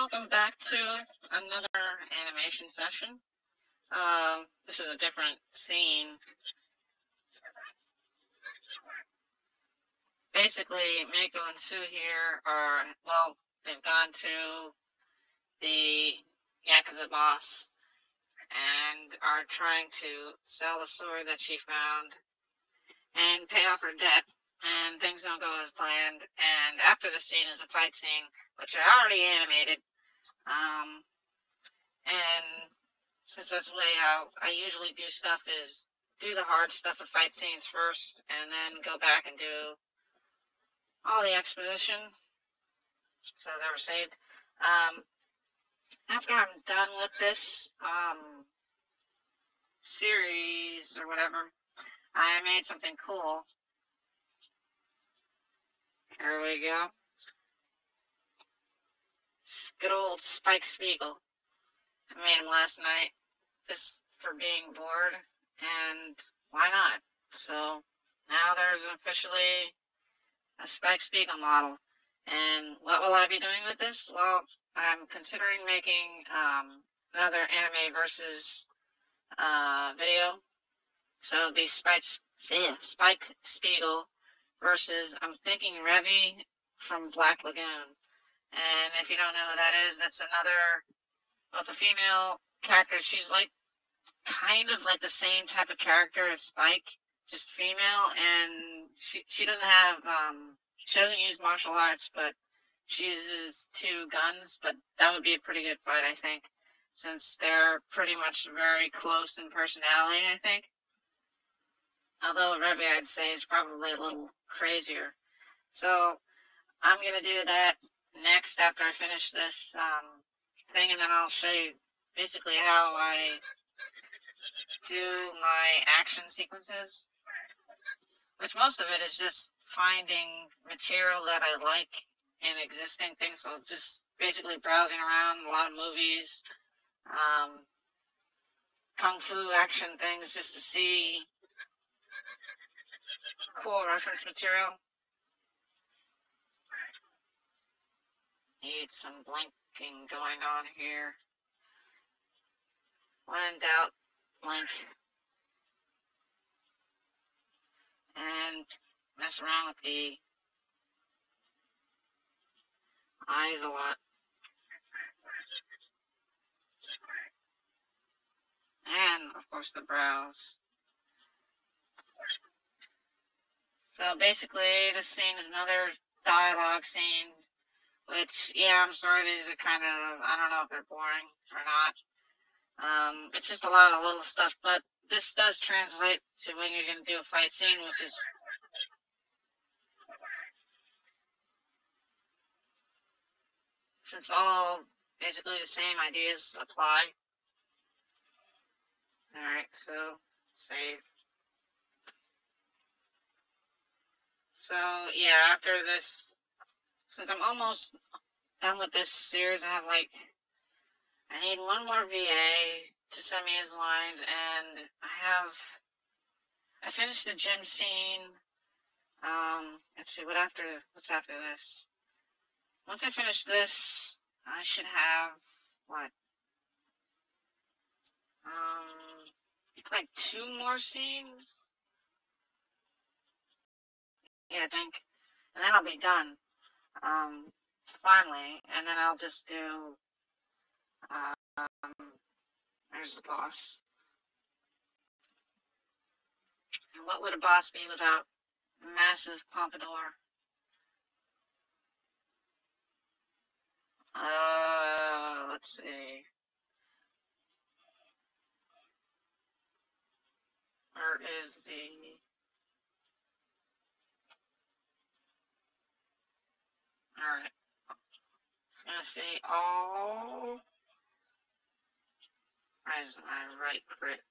welcome back to another animation session. This is a different scene. Basically, Mako and Sue here are, well, they've gone to the Yakuza boss and are trying to sell the sword that she found and pay off her debt, and things don't go as planned. And after the scene is a fight scene, which I already animated. And since that's the way how I usually do stuff is do the hard stuff, the fight scenes first, and then go back and do all the exposition. So they were saved. After I'm done with this series or whatever, I made something cool. Here we go. Good old Spike Spiegel. I made him last night just for being bored, and why not? So now there's officially a Spike Spiegel model. And what will I be doing with this? Well, I'm considering making another anime versus video. So it'll be Spike Spiegel versus, I'm thinking, Revy from Black Lagoon. And if you don't know who that is, that's another, well, it's a female character. She's like kind of like the same type of character as Spike, just female, and she doesn't have she doesn't use martial arts, but she uses two guns. But that would be a pretty good fight, I think, since they're pretty much very close in personality, I think. Although Revy, I'd say, is probably a little crazier. So I'm gonna do that next after I finish this thing, and then I'll show you basically how I do my action sequences, which most of it is just finding material that I like in existing things. So just basically browsing around a lot of movies, kung fu action things, just to see cool reference material. Need some blinking going on here. When in doubt, blink. And mess around with the eyes a lot. And, of course, the brows. So basically, this scene is another dialogue scene, which, yeah, I'm sorry, these are kind of, I don't know if they're boring or not. It's just a lot of little stuff, but this does translate to when you're going to do a fight scene, which is since all basically the same ideas apply. Alright, so save. So yeah, after this, since I'm almost done with this series, I need one more VA to send me his lines, and I finished the gym scene. Let's see, what's after this? Once I finish this, I should have, what? Like 2 more scenes? Yeah, I think. And then I'll be done. Finally. And then I'll just do, there's the boss. And what would a boss be without massive pompadour? Let's see. Where is the... Alright. I'm gonna say all... Why is my right crit?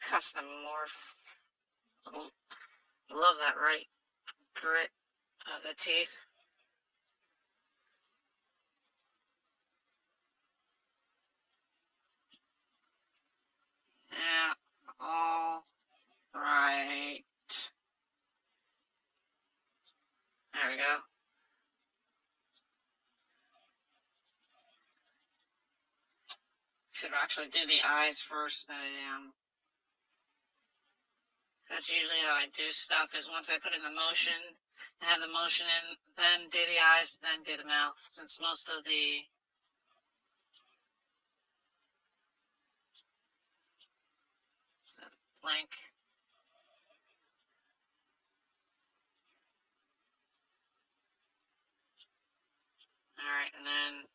Custom morph. Oh, love that right crit of the teeth. Yeah, all right. There we go. should actually do the eyes first. That's usually how I do stuff, is once I put in the motion, and have the motion in, then do the eyes, then do the mouth, since most of the blank. Alright, and then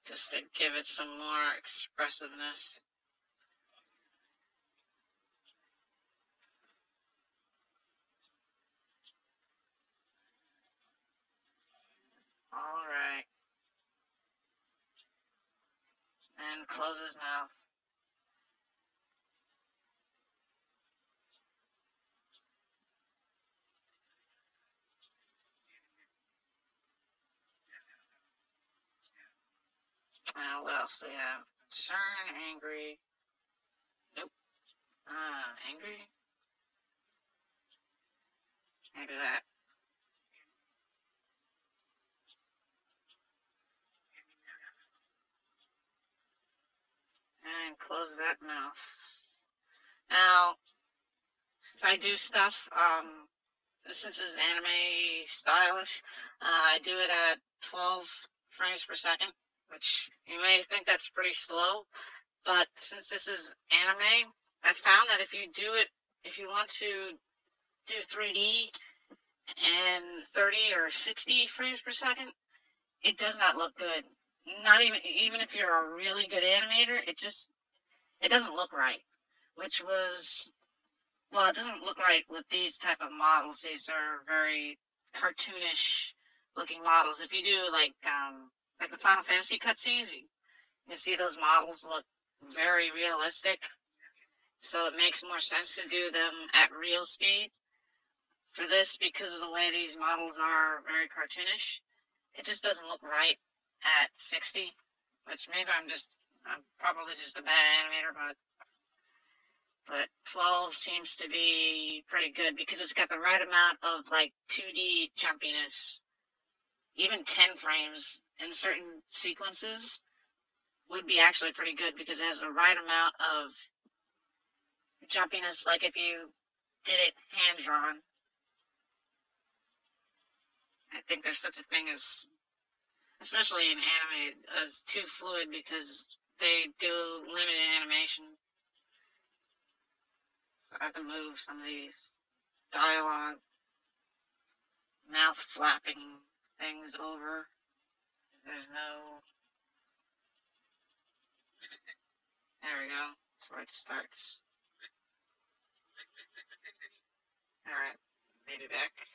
just to give it some more expressiveness. Alright. And close his mouth. What else do we have? Concerned, angry. Nope. Angry? Maybe that. And close that mouth. Now, since I do stuff, since it's anime stylish, I do it at 12 frames per second, which you may think that's pretty slow, but since this is anime, I found that if you want to do 3D and 30 or 60 frames per second, it does not look good. Not even if you're a really good animator, it doesn't look right. Which was, well, it doesn't look right with these type of models. These are very cartoonish looking models. If you do like the Final Fantasy cutscenes, you see those models look very realistic. So it makes more sense to do them at real speed. For this, because of the way these models are very cartoonish, it just doesn't look right at 60, which maybe I'm probably just a bad animator, but 12 seems to be pretty good because it's got the right amount of like 2D jumpiness. Even 10 frames in certain sequences would be actually pretty good because it has the right amount of jumpiness, like if you did it hand drawn. I think there's such a thing as, especially in anime, as too fluid because they do limited animation. So I have to move some of these dialogue, mouth flapping things over. There's no... There we go. That's where it starts. Alright, made it back.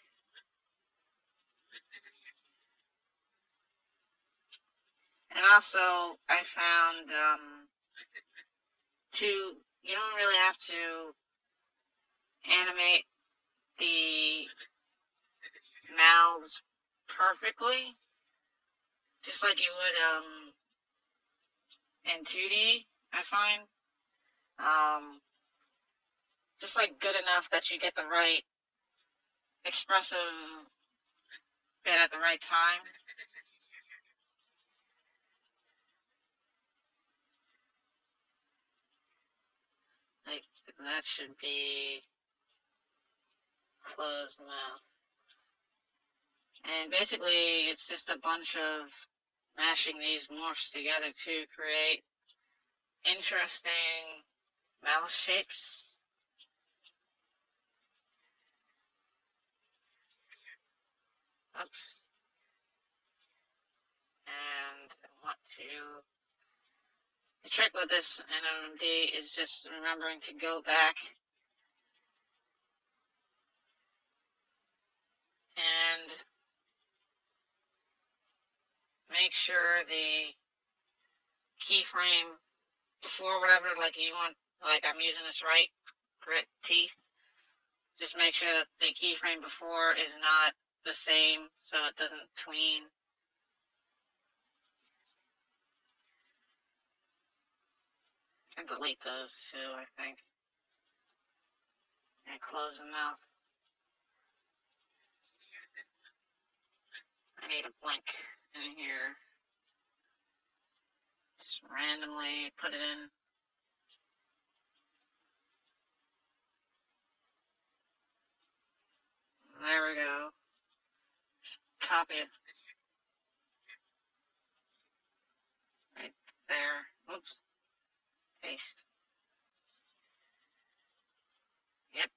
And also, I found, you don't really have to animate the mouths perfectly, just like you would, in 2D, I find. Just like good enough that you get the right expressive bit at the right time. Like, that should be closed mouth. And basically, it's just a bunch of mashing these morphs together to create interesting mouth shapes. Oops. And I want to... The trick with this NMD is just remembering to go back and make sure the keyframe before whatever, like you want, like I'm using this right grit teeth, just make sure that the keyframe before is not the same so it doesn't tween. I can delete those too, I think. And close the mouth. I need a blank in here. Just randomly put it in. There we go. Just copy it. Right there. Oops. Paste. Yep.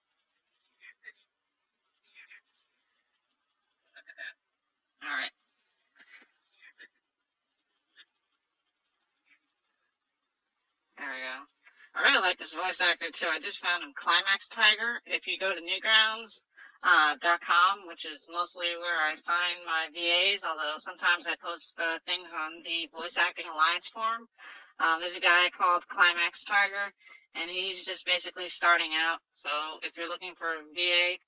Alright. There we go. I really like this voice actor too. I just found him Climax Tiger. If you go to Newgrounds.com, which is mostly where I find my VAs, although sometimes I post things on the Voice Acting Alliance forum. There's a guy called Climax Tiger, and he's just basically starting out. So if you're looking for a VA,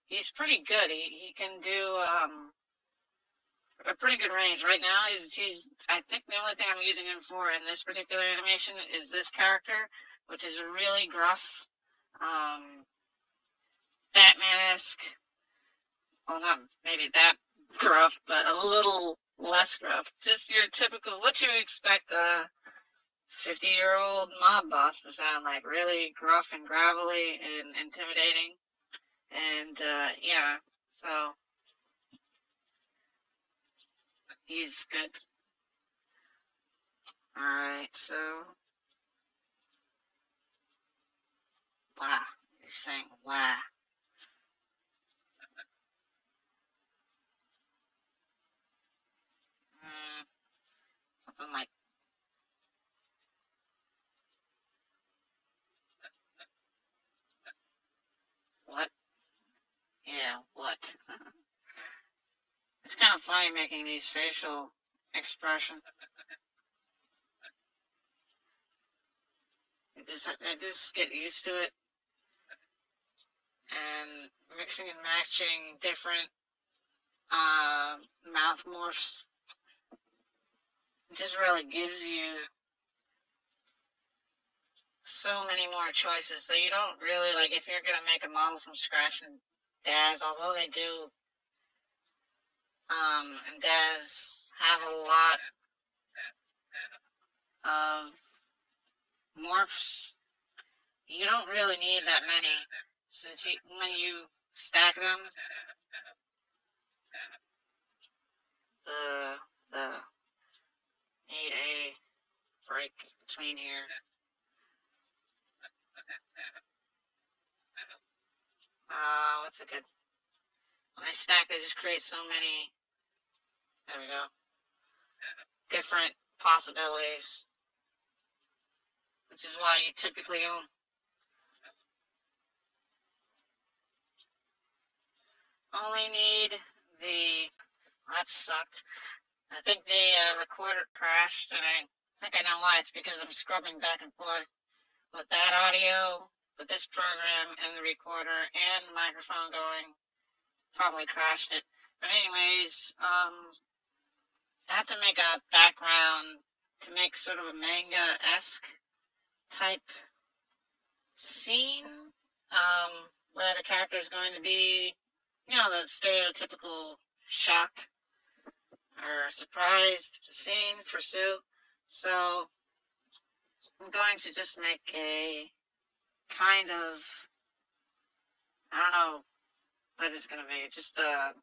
he's pretty good. He can do a pretty good range. Right now, I think the only thing I'm using him for in this particular animation is this character, which is a really gruff, Batman-esque. Well, not maybe that gruff, but a little less gruff. Just your typical, what you would expect a 50-year-old mob boss to sound like. Really gruff and gravelly and intimidating. And, yeah, so he's good. Alright, so wow. He's saying wow. Something like what? Yeah, what? It's kind of funny making these facial expressions. I just get used to it, and mixing and matching different mouth morphs just really gives you so many more choices. So you don't really, like, if you're gonna make a model from scratch in DAZ, although they do and DAZ have a lot of morphs, you don't really need that many, since when you stack them, the need a break between here. What's a good? When I stack, they just create so many. There we go. Different possibilities, which is why you typically only need the. That sucked. I think the recorder crashed, and I think I know why. It's because I'm scrubbing back and forth with that audio, with this program, and the recorder, and the microphone going. Probably crashed it. But anyways, I have to make a background to make sort of a manga-esque type scene, where the character is going to be, the stereotypical shocked or surprised scene for Sue. So I'm going to just make a kind of, I don't know what it's going to be, just a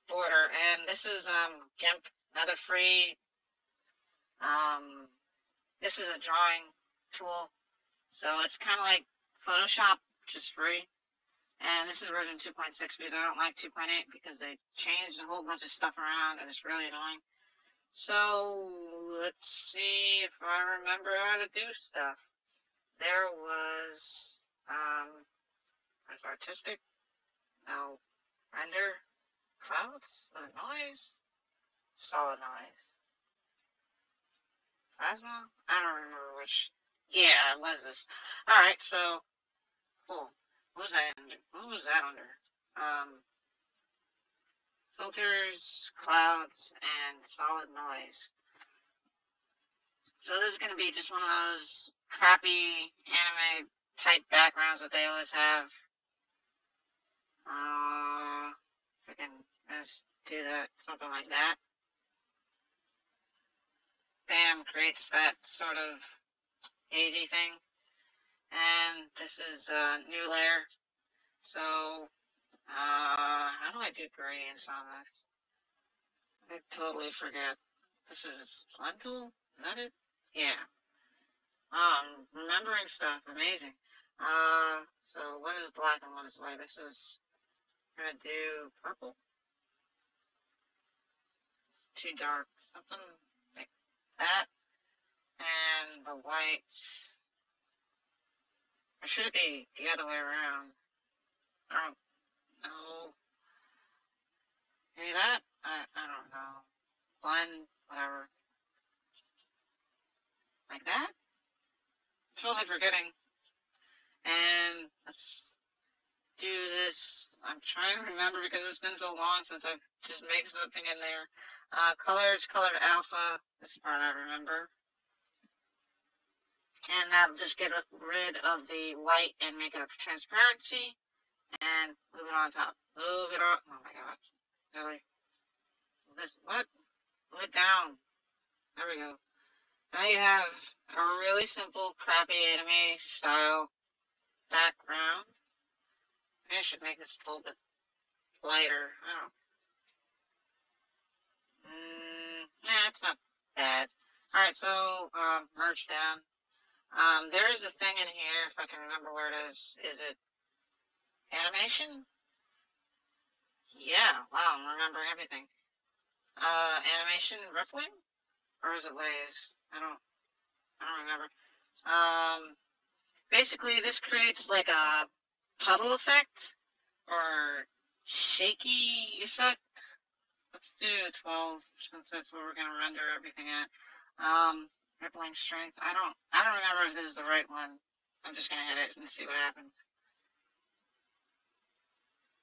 border. And this is GIMP, another free, this is a drawing tool. So it's kind of like Photoshop, just free. And this is version 2.6 because I don't like 2.8 because they changed a whole bunch of stuff around and it's really annoying. So let's see if I remember how to do stuff. There was, was artistic? No. Render? Clouds? Was it noise? Solid noise. Plasma? I don't remember which. Yeah, it was this. Alright, so, cool. What was that under? What was that under? Filters, clouds, and solid noise. So this is going to be just one of those crappy anime type backgrounds that they always have. Freaking just do that, something like that. Bam, creates that sort of hazy thing. And this is a new layer. So, how do I do gradients on this? I totally forget. This is blend tool? Is that it? Yeah. Remembering stuff. Amazing. So what is black and what is white? This is, I'm gonna do purple. It's too dark. Something like that. And the white, or should it be the other way around? I don't know. Maybe that? I don't know. Blend, whatever. Like that? Totally forgetting. And let's do this. I'm trying to remember because it's been so long since I've just made something in there. Colors, color alpha. This part I remember. And that'll just get rid of the white and make it a transparency. And move it on top. Move it on. Oh my god. Really? This, what? Move it down. There we go. Now you have a really simple, crappy anime style background. Maybe I should make this a little bit lighter. I don't know. Nah, it's not bad. Alright, so, merge down. There is a thing in here, if I can remember where it is. Is it animation? Yeah, wow, I'm remembering everything. Animation rippling? Or is it waves? I don't remember. Basically this creates like a puddle effect or shaky effect. Let's do 12 since that's what we're gonna render everything at. Rippling strength. I don't remember if this is the right one. I'm just gonna hit it and see what happens.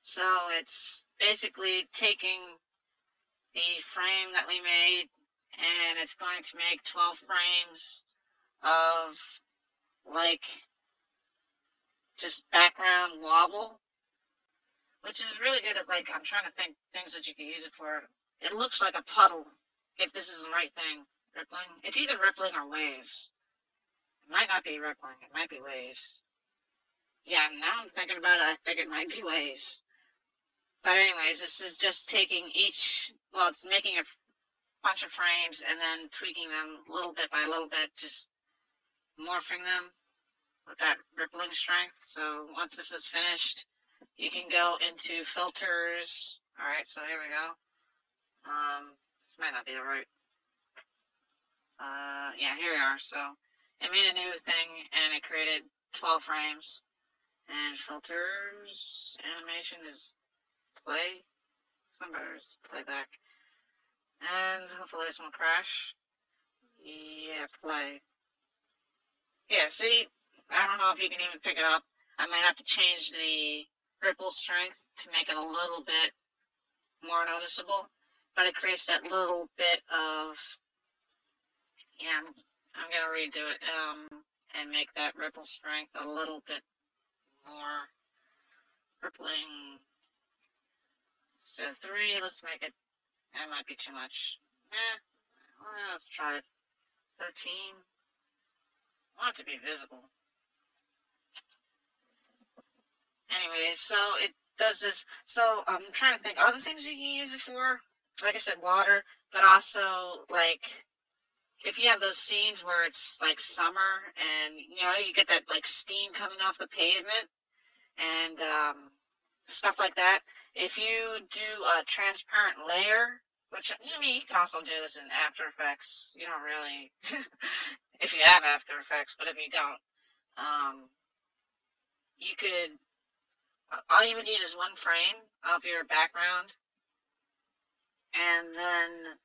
So it's basically taking the frame that we made and it's going to make 12 frames of like just background wobble, which is really good at, like, I'm trying to think things that you can use it for. It looks like a puddle, if this is the right thing. Rippling. It's either rippling or waves. It might not be rippling. It might be waves. Yeah, now I'm thinking about it, I think it might be waves. But anyways, this is just taking each, well, it's making a bunch of frames and then tweaking them little bit by little bit, just morphing them with that rippling strength. So once this is finished, you can go into filters. Alright, so here we go. This might not be right. Yeah, here we are. So it made a new thing and it created 12 frames. And filters, animation is play. Somebody's playback. And hopefully this won't crash. Yeah, play. Yeah, see? I don't know if you can even pick it up. I might have to change the ripple strength to make it a little bit more noticeable. But it creates that little bit of, yeah, I'm gonna redo it, and make that ripple strength a little bit more rippling. Instead of 3, let's make it, that might be too much. Well, let's try 13. I want it to be visible. Anyways, so it does this. So I'm trying to think other things you can use it for. Like I said, water, but also like if you have those scenes where it's like summer and you get that like steam coming off the pavement and stuff like that. If you do a transparent layer, which you can also do this in After Effects. You don't really, if you have After Effects, but if you don't, you could. All you would need is one frame of your background, and then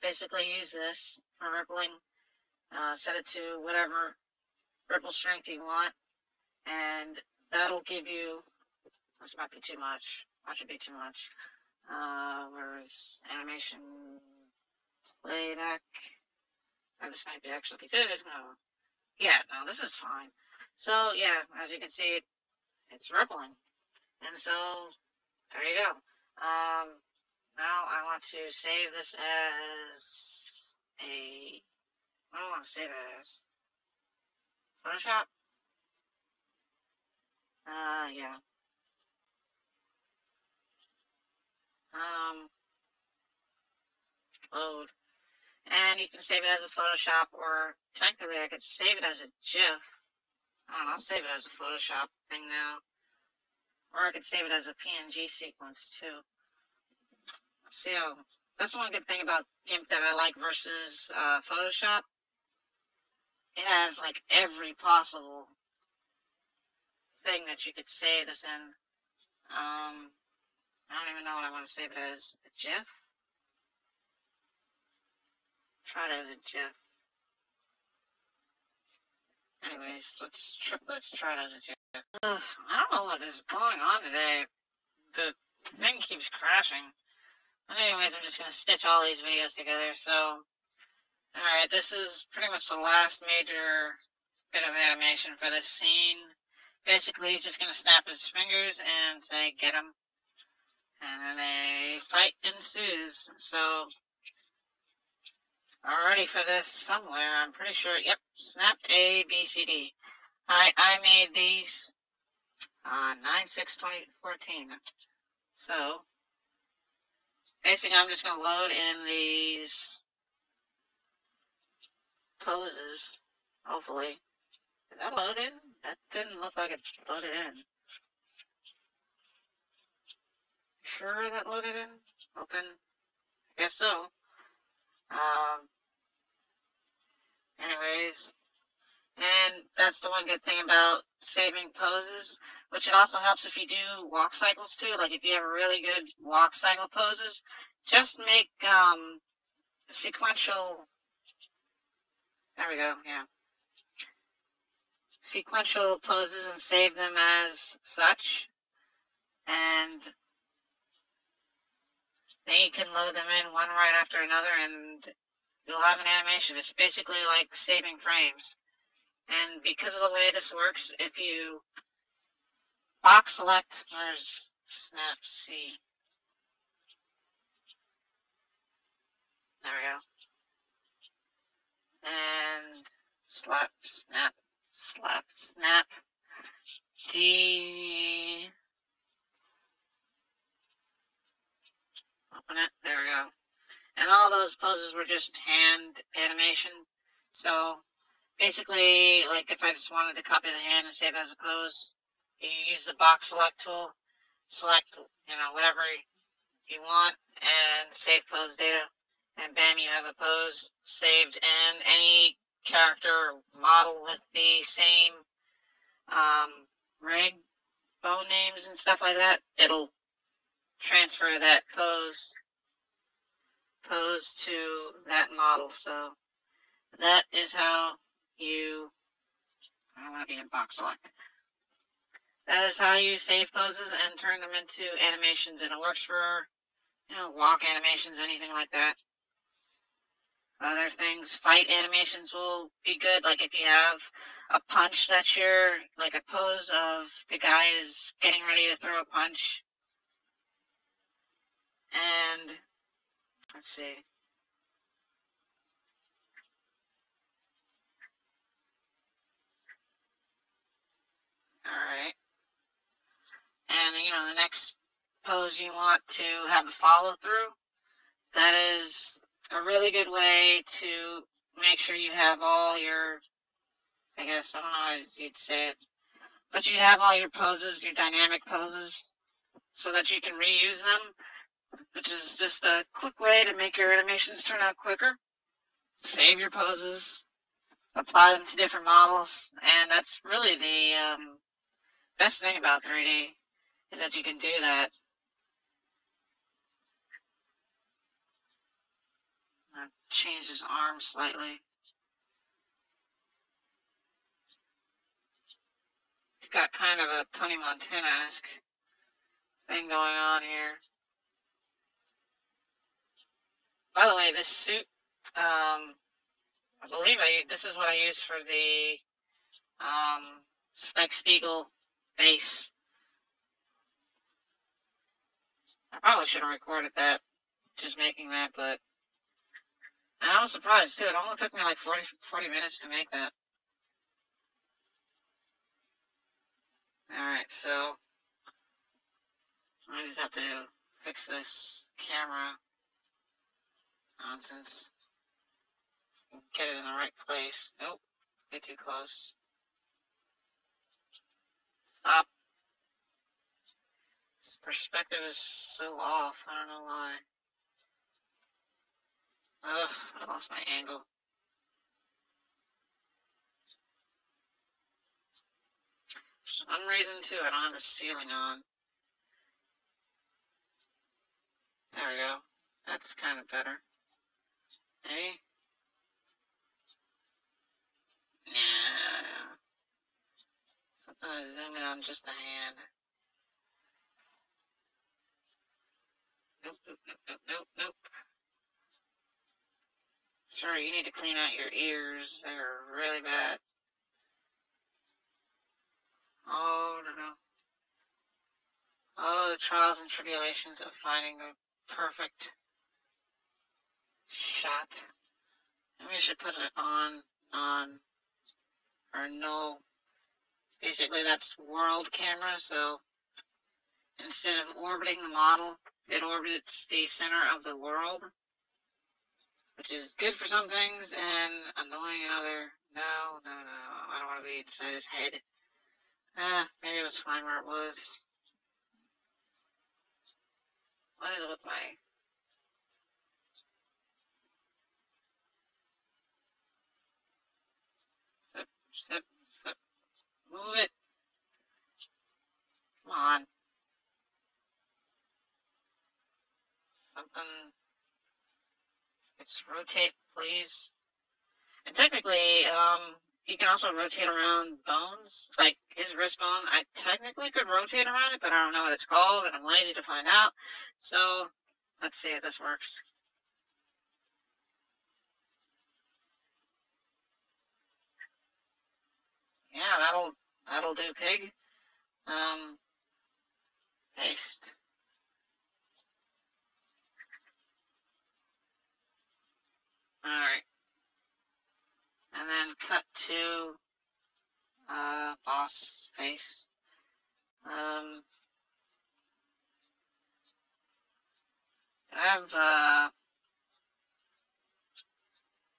basically use this for rippling. Set it to whatever ripple strength you want, and that'll give you. This might be too much. That should be too much. Where's animation playback? Oh, this might be actually be good. Oh. Yeah, no, this is fine. So yeah, as you can see, it's rippling, and so there you go. Now I want to save this as a... What do I want to save it as? Photoshop? Yeah. Load. And you can save it as a Photoshop, or technically I could save it as a GIF. I don't know, I'll save it as a Photoshop thing now. Or I could save it as a PNG sequence too. Let's see how... That's one good thing about GIMP that I like versus Photoshop. It has like every possible thing that you could save this in. I don't even know what I want to save it as. A GIF? Try it as a GIF. Anyways, let's try it as a GIF. I don't know what is going on today. The thing keeps crashing. But anyways, I'm just going to stitch all these videos together. So, alright, this is pretty much the last major bit of animation for this scene. Basically, he's just going to snap his fingers and say, get him. And then a fight ensues. So, already for this somewhere, I'm pretty sure, yep, snap A, B, C, D. Alright, I made these on 9/6/2014. So, basically, I'm just going to load in these poses, hopefully. Did that load in? That didn't look like it loaded in. Sure that loaded in? Open? I guess so. Anyways, and that's the one good thing about saving poses, which it also helps if you do walk cycles too. Like if you have really good walk cycle poses, just make sequential. There we go. Yeah, sequential poses and save them as such, and then you can load them in one right after another, and you'll have an animation. It's basically like saving frames. And because of the way this works, if you box select, where's snap C? There we go. And slap, snap, D. Open it, there we go. And all those poses were just hand animation. So basically, like if I just wanted to copy the hand and save it as a pose, you use the box select tool, select, whatever you want, and save pose data. And bam, you have a pose saved, and any character or model with the same rig, bone names and stuff like that, it'll transfer that pose to that model. So that is how you, I don't want to be in box select. That is how you save poses and turn them into animations, and it works for, walk animations, anything like that. Other things, fight animations will be good, like if you have a punch that's like a pose of the guy is getting ready to throw a punch. And, let's see. Alright. And, the next pose you want to have a follow through, that is a really good way to make sure you have all your, I guess, I don't know how you'd say it, but you have all your poses, your dynamic poses, so that you can reuse them, which is just a quick way to make your animations turn out quicker. Save your poses, apply them to different models, and that's really the best thing about 3D, is that you can do that. I'll change his arm slightly. He's got kind of a Tony Montana-esque thing going on here. By the way, this suit, I believe this is what I use for the Spiegel base. I probably should have recorded that. just making that, but and I was surprised too. It only took me like 40 minutes to make that. Alright, so I just have to fix this camera nonsense. Get it in the right place. Nope, way too close. Stop. This perspective is so off. I don't know why. Ugh, I lost my angle. For some reason, too, I don't have the ceiling on. There we go. That's kind of better. Hey? Nah. Sometimes I zoom in on just the hand. Nope, nope, nope, nope, nope, nope. Sorry, you need to clean out your ears. They're really bad. Oh, no. Oh, the trials and tribulations of finding the perfect shot. Maybe I should put it on, or no. Basically, that's world camera, so instead of orbiting the model, it orbits the center of the world, which is good for some things and annoying in other. No, no, no. I don't want to be inside his head. Maybe it was fine where it was. What is it with my... Zip, zip. Move it. Come on. Something. Just rotate, please. And technically, you can also rotate around bones. Like his wrist bone, I technically could rotate around it, but I don't know what it's called, and I'm lazy to find out. So, let's see if this works. Yeah, that'll do, pig. Paste. Alright. And then cut to boss face. I have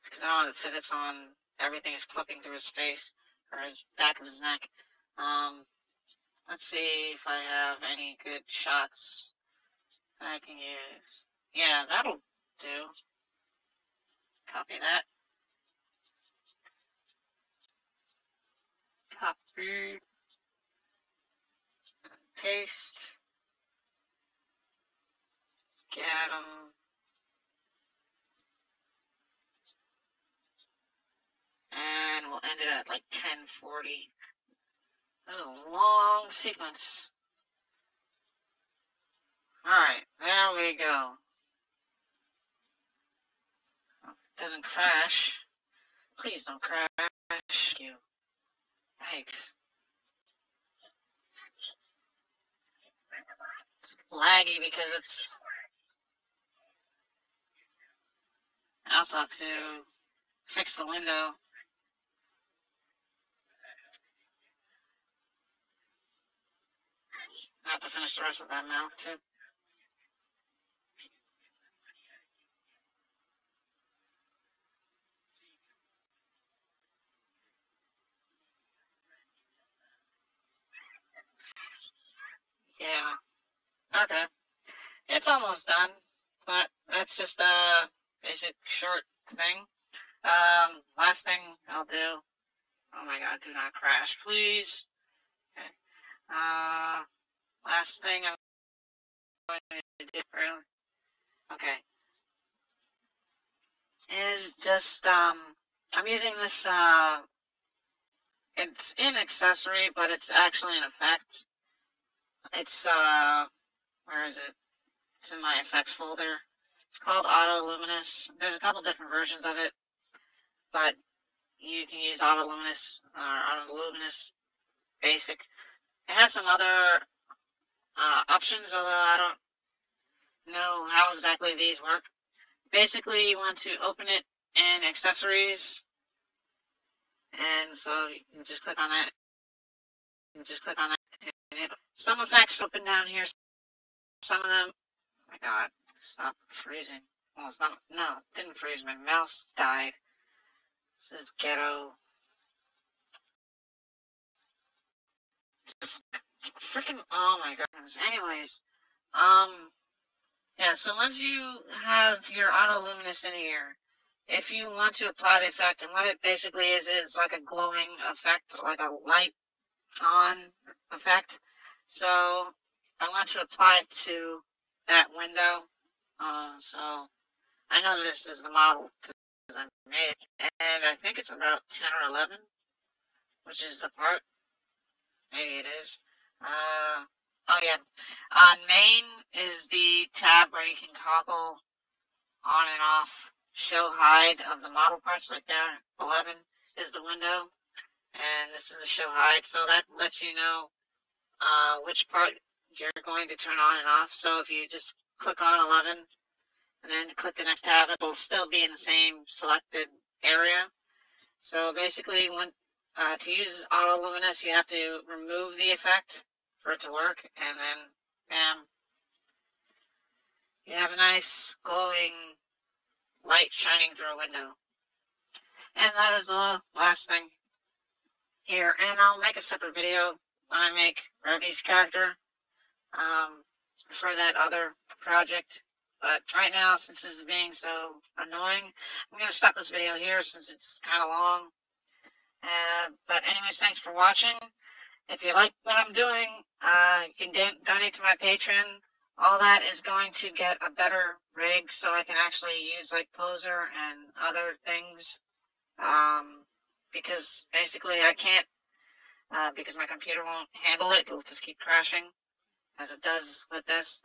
because I don't have the physics on everything is clipping through his face or his back of his neck. Let's see if I have any good shots I can use. Yeah, that'll do. Copy that. Copy. Paste. Get them. And we'll end it at like 10:40. That was a long sequence. Alright, there we go. Hope it doesn't crash. Please don't crash. Thank you. Thanks. It's laggy because it's... I also have to fix the window. I have to finish the rest of that mouth too. Yeah. Okay. It's almost done, but that's just a basic short thing. Last thing I'll do. Oh my god, do not crash, please. Okay. Last thing I'm going to do, really. Okay. Is just, I'm using this, it's an accessory, but it's actually an effect. It's, where is it? It's in my effects folder. It's called Luminous. There's a couple different versions of it, but you can use Luminous or Luminous Basic. It has some other options, although I don't know how exactly these work. Basically, you want to open it in accessories, and so you just click on that. You just click on that. Some effects open down here. Some of them. Oh my God! Stop freezing. Well, it's not. No, it didn't freeze. My mouse died. This is ghetto. Just freaking. Oh my goodness. Anyways, yeah. So once you have your auto luminous in here, if you want to apply the effect, and what it basically is like a glowing effect, like a light on effect. So I want to apply it to that window. So I know this is the model because I made it, and I think it's about 10 or 11, which is the part. Maybe it is. Oh yeah. On main is the tab where you can toggle on and off show hide of the model parts, like there. 11 is the window, and this is the show hide. So that lets you know which part you're going to turn on and off. So if you just click on 11 and then click the next tab, it will still be in the same selected area. So basically, to use auto luminous, you have to remove the effect for it to work, and then bam, you have a nice glowing light shining through a window. And that is the last thing here. And I'll make a separate video when I make Revy's character for that other project. But right now, since this is being so annoying, I'm going to stop this video here since it's kind of long. But anyways, thanks for watching. If you like what I'm doing, you can donate to my Patreon. All that is going to get a better rig so I can actually use like Poser and other things. Because basically I can't, because my computer won't handle it. It'll just keep crashing as it does with this.